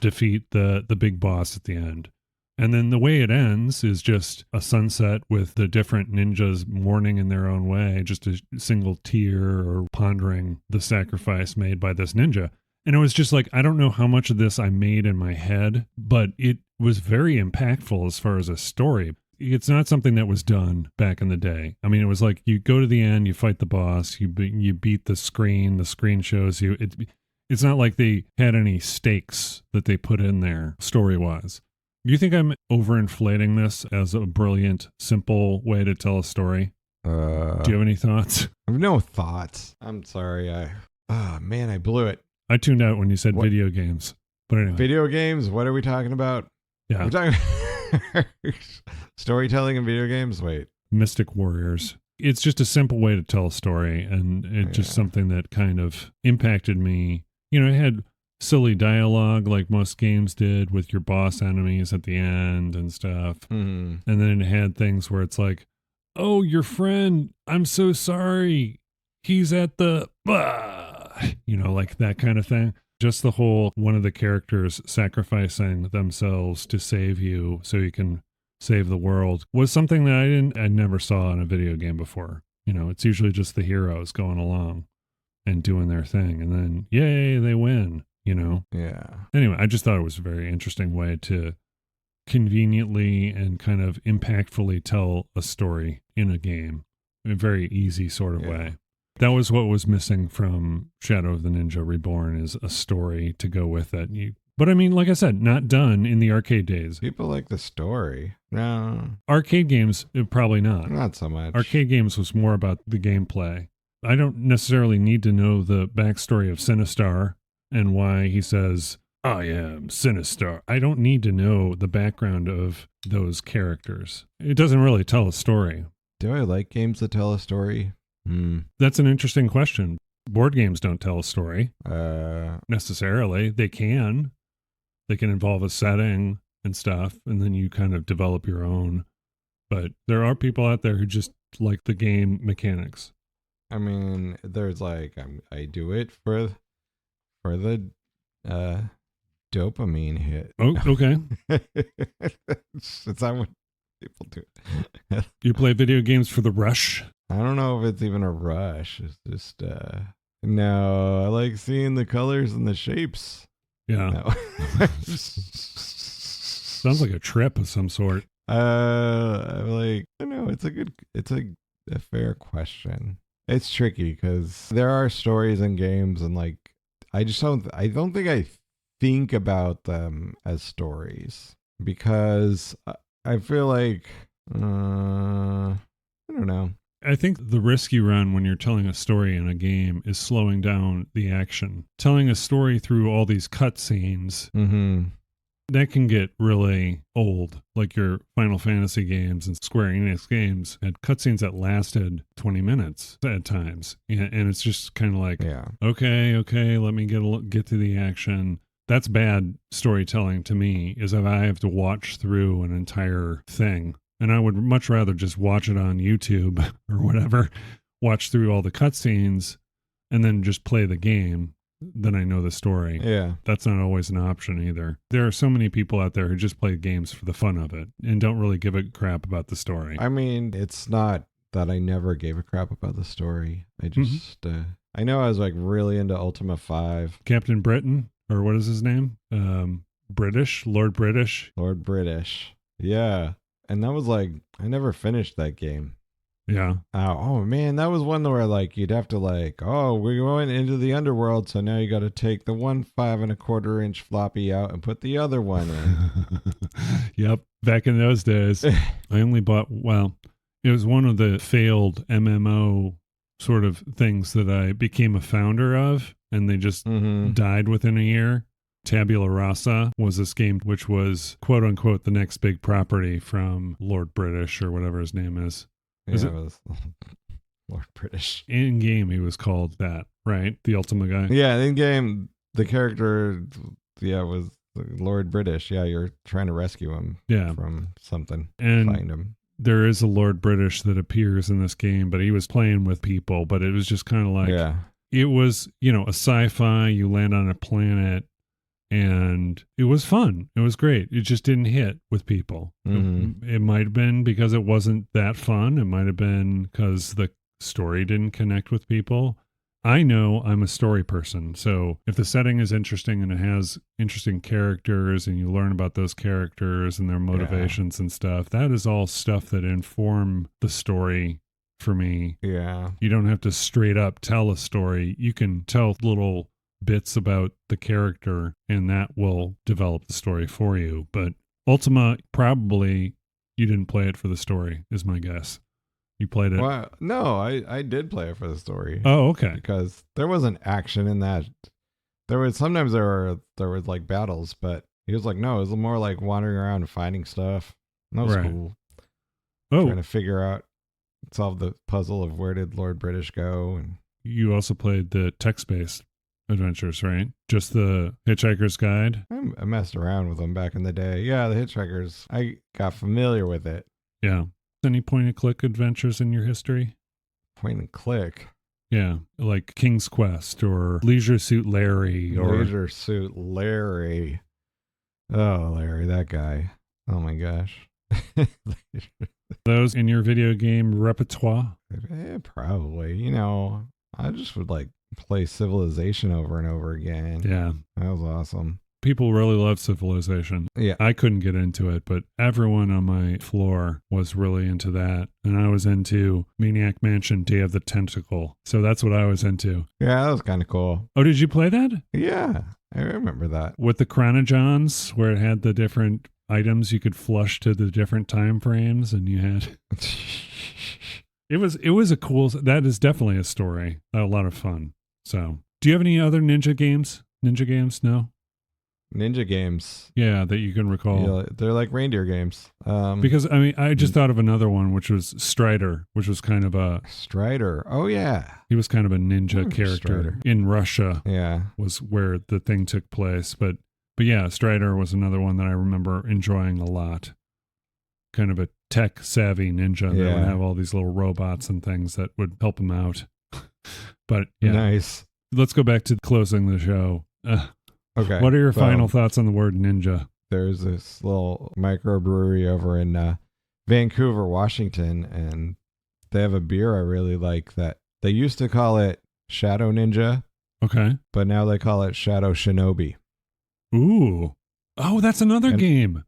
defeat the big boss at the end. And then the way it ends is just a sunset with the different ninjas mourning in their own way, just a single tear or pondering the sacrifice made by this ninja. And it was just like, I don't know how much of this I made in my head, but it was very impactful as far as a story. It's not something that was done back in the day. I mean, it was like you go to the end, you fight the boss, you beat the screen shows you. It's not like they had any stakes that they put in there story-wise. Do you think I'm overinflating this as a brilliant, simple way to tell a story? Do you have any thoughts? I have no thoughts. I'm sorry. I blew it. I tuned out when you said video games. But anyway. Video games? What are we talking about? Yeah. We're talking storytelling in video games? Wait. Mystic Warriors. It's just a simple way to tell a story, and it's just something that kind of impacted me. You know, it had silly dialogue like most games did with your boss enemies at the end and stuff. Mm-hmm. And then it had things where it's like, oh, your friend, I'm so sorry. He's at the, like that kind of thing. Just the whole, one of the characters sacrificing themselves to save you so you can save the world was something that I never saw in a video game before. You know, it's usually just the heroes going along and doing their thing. And then, yay, they win. You know? Yeah. Anyway, I just thought it was a very interesting way to conveniently and kind of impactfully tell a story in a game. In a very easy sort of way. That was what was missing from Shadow of the Ninja Reborn, is a story to go with it. But I mean, like I said, not done in the arcade days. People like the story. No. Arcade games, probably not. Not so much. Arcade games was more about the gameplay. I don't necessarily need to know the backstory of Sinistar and why he says, I am Sinistar. I don't need to know the background of those characters. It doesn't really tell a story. Do I like games that tell a story? That's an interesting question. Board games don't tell a story necessarily. They can involve a setting and stuff, and then you kind of develop your own. But there are people out there who just like the game mechanics. I mean, there's like, I do it for the dopamine hit. Oh, okay. It's not what people do. You play video games for the rush? I don't know if it's even a rush. It's just, no, I like seeing the colors and the shapes. Yeah. No. Sounds like a trip of some sort. Like, I know it's a fair question. It's tricky because there are stories in games, and like, I don't think I think about them as stories, because I feel like, I don't know. I think the risk you run when you're telling a story in a game is slowing down the action. Telling a story through all these cutscenes, that can get really old. Like your Final Fantasy games and Square Enix games had cutscenes that lasted 20 minutes at times. And it's just kind of like, okay, let me get to the action. That's bad storytelling to me, is if I have to watch through an entire thing. And I would much rather just watch it on YouTube or whatever, watch through all the cutscenes, and then just play the game than I know the story. Yeah. That's not always an option either. There are so many people out there who just play games for the fun of it and don't really give a crap about the story. I mean, it's not that I never gave a crap about the story. I just, I know I was like really into Ultima 5. Captain Britain, or what is his name? British? Lord British? Lord British. Yeah. And that was like, I never finished that game. Yeah. Oh man, that was one where like you'd have to like, oh, we're going into the underworld, so now you got to take the 1 5¼ inch floppy out and put the other one in. Yep. Back in those days, I only bought, well, it was one of the failed MMO sort of things that I became a founder of, and they just died within a year. Tabula Rasa was this game which was, quote unquote, the next big property from Lord British or whatever his name is. Yeah, it was Lord British. In game, he was called that, right? The Ultima guy. Yeah, in game, the character, was Lord British. Yeah, you're trying to rescue him from something. And find him. There is a Lord British that appears in this game, but he was playing with people, but it was just kind of like, it was, a sci-fi, you land on a planet, and it was fun. It was great. It just didn't hit with people. It might have been because it wasn't that fun. It might have been because the story didn't connect with people. I know I'm a story person. So if the setting is interesting and it has interesting characters and you learn about those characters and their motivations and stuff, that is all stuff that inform the story for me. Yeah. You don't have to straight up tell a story. You can tell little bits about the character and that will develop the story for you. But Ultima, probably you didn't play it for the story, is my guess. You played it? Well, no, I did play it for the story. Oh, okay. Because there wasn't action in that. Sometimes there was like battles, but he was like, no, it was more like wandering around and finding stuff. And that was cool. Oh. Trying to solve the puzzle of where did Lord British go. And you also played the text-based adventures, right? Just the Hitchhiker's Guide? I messed around with them back in the day. Yeah, the Hitchhikers. I got familiar with it. Yeah. Any point-and-click adventures in your history? Point-and-click? Yeah, like King's Quest or Leisure Suit Larry. Leisure Suit Larry. Oh, Larry, that guy. Oh my gosh. Those in your video game repertoire? Probably. I just would like play Civilization over and over again. Yeah. That was awesome. People really love Civilization. Yeah. I couldn't get into it, but everyone on my floor was really into that. And I was into Maniac Mansion Day of the Tentacle. So that's what I was into. Yeah, that was kind of cool. Oh, did you play that? Yeah, I remember that. With the chronojons, where it had the different items you could flush to the different time frames, and you had... It was a cool... That is definitely a story. A lot of fun. So, do you have any other ninja games? Ninja games? No? Ninja games. Yeah, that you can recall. Yeah, they're like reindeer games. Because, I just thought of another one, which was Strider, which was kind of a... Strider. Oh, yeah. He was kind of a ninja character. Strider. In Russia. Yeah. Was where the thing took place. But yeah, Strider was another one that I remember enjoying a lot. Kind of a tech-savvy ninja that would have all these little robots and things that would help him out. But, yeah. Nice. Let's go back to closing the show. Okay. What are your final thoughts on the word ninja? There's this little microbrewery over in Vancouver, Washington, and they have a beer I really like that they used to call it Shadow Ninja. Okay. But now they call it Shadow Shinobi. Ooh. Oh, that's another game.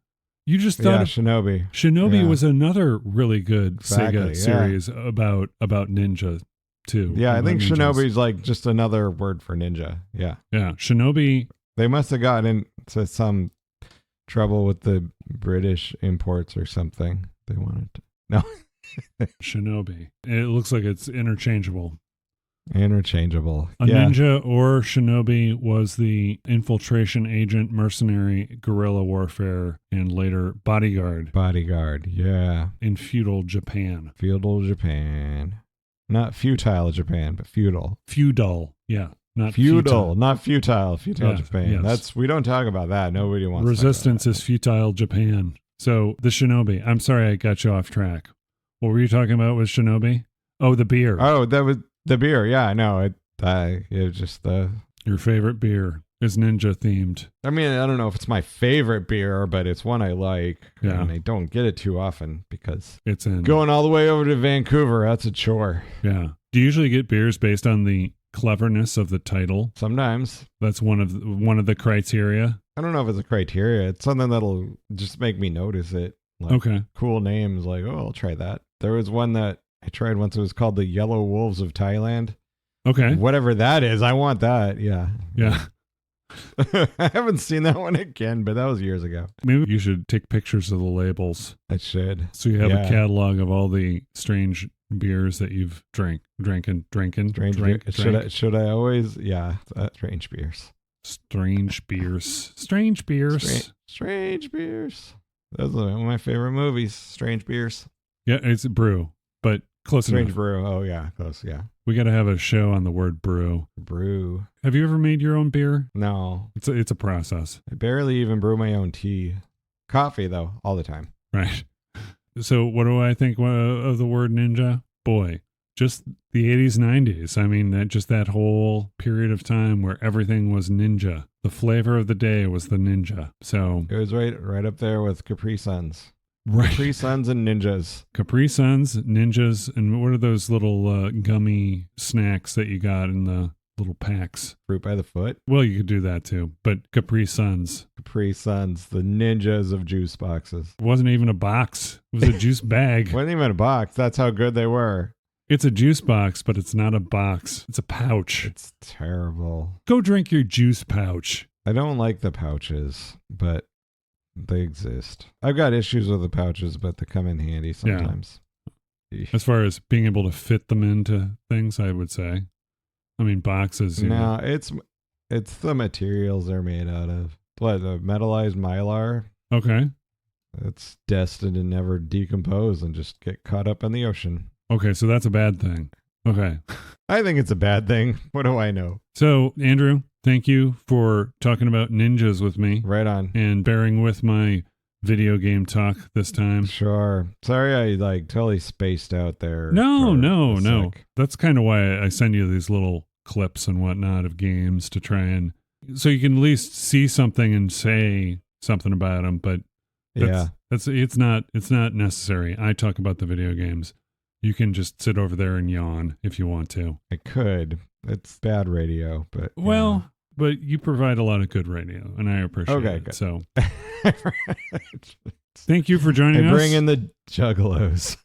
You just thought of Shinobi. Shinobi was another really good Sega series about ninja too. Yeah, I think Shinobi's like just another word for ninja. Yeah. Yeah. Shinobi. They must have gotten into some trouble with the British imports or something. They wanted to. No. Shinobi. It looks like it's interchangeable. Interchangeable. A ninja or shinobi was the infiltration agent, mercenary, guerrilla warfare, and later bodyguard. Bodyguard, yeah. In feudal Japan. Feudal Japan. Not futile Japan, but feudal. Feudal, yeah. not Feudal, not futile. Futile Yeah, Japan. yes. We don't talk about that. Nobody wants Resistance to talk is futile Japan. So the Shinobi. I'm sorry I got you off track. What were you talking about with Shinobi? Oh, the beer. about that. Oh, that was the beer. Yeah, I know. It was just the... Your favorite beer is ninja themed. I mean, I don't know if it's my favorite beer, but it's one I like. Yeah. And I don't get it too often because It's in. going all the way over to Vancouver, that's a chore. Yeah. Do you usually get beers based on the cleverness of the title? Sometimes. That's one of the criteria. I don't know if it's a criteria. It's something that'll just make me notice it. Like Okay. cool names, like, oh, I'll try that. There was one that I tried once. It was called the Yellow Wolves of Thailand. Okay. Whatever that is, I want that. Yeah. Yeah. I haven't seen that one again, but that was years ago. Maybe you should take pictures of the labels I should. so you have Yeah. a catalog of all the strange beers that you've drank. Strange beer. Should I always? Yeah. Strange beers. Strange beers. Strange beers. Strange beers. Those are one of my favorite movies. Strange beers. Yeah, it's brew, but close Strange enough. brew. Oh yeah, close. Yeah. We got to have a show on the word brew. Brew. Have you ever made your own beer? No, It's a process, I barely even brew my own tea. Coffee though, all the time. right? So what do I think of the word ninja? Boy, just the 80s, 90s. I mean, that whole period of time where everything was ninja. The flavor of the day was the ninja. So It was right up there with Capri Suns. right. Capri Suns and ninjas. Capri Suns, ninjas, and what are those little gummy snacks that you got in the little packs? Fruit by the foot. Well, you could do that too, but Capri Suns. Capri Suns, the ninjas of juice boxes. It wasn't even a box. It was a juice bag. Wasn't even a box. That's how good they were. It's a juice box, but it's not a box. It's a pouch. It's terrible. Go drink your juice pouch. I don't like the pouches, but they exist. I've got issues with the pouches, but they come in handy sometimes. Eesh. As far as being able to fit them into things, I would say. I mean, boxes. No, it's the materials they're made out of. What, the metallized mylar? Okay. It's destined to never decompose and just get caught up in the ocean. Okay, so that's a bad thing. Okay. I think it's a bad thing. What do I know? So, Andrew, thank you for talking about ninjas with me Right on. and bearing with my video game talk this time. Sure. Sorry I totally spaced out there. No. for a sec. That's kind of why I send you these little clips and whatnot of games to try and so you can at least see something and say something about them. But it's not necessary. I talk about the video games. You can just sit over there and yawn if you want to. I could. It's bad radio, but Well, but you provide a lot of good radio, and I appreciate it. Good. So, thank you for joining us. Bring in the juggalos.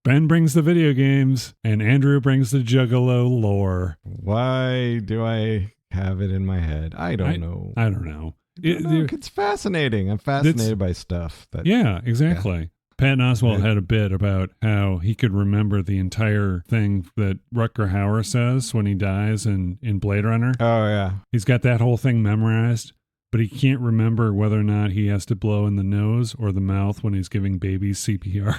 Ben brings the video games, and Andrew brings the Juggalo lore. Why do I have it in my head? I don't know. I don't know. It's fascinating. I'm fascinated by stuff. Yeah, exactly. Patton Oswalt had a bit about how he could remember the entire thing that Rutger Hauer says when he dies in Blade Runner. Oh, yeah. He's got that whole thing memorized, but he can't remember whether or not he has to blow in the nose or the mouth when he's giving babies CPR.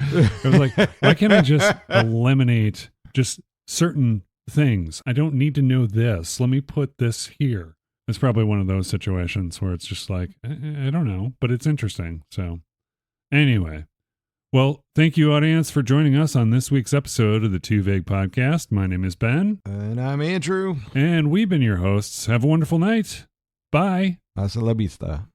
I was like, why can't I just eliminate just certain things? I don't need to know this. Let me put this here. It's probably one of those situations where it's just like, I don't know, but it's interesting. So anyway, well, thank you, audience, for joining us on this week's episode of the Too Vague Podcast. My name is Ben. And I'm Andrew. And we've been your hosts. Have a wonderful night. Bye. Hasta la vista.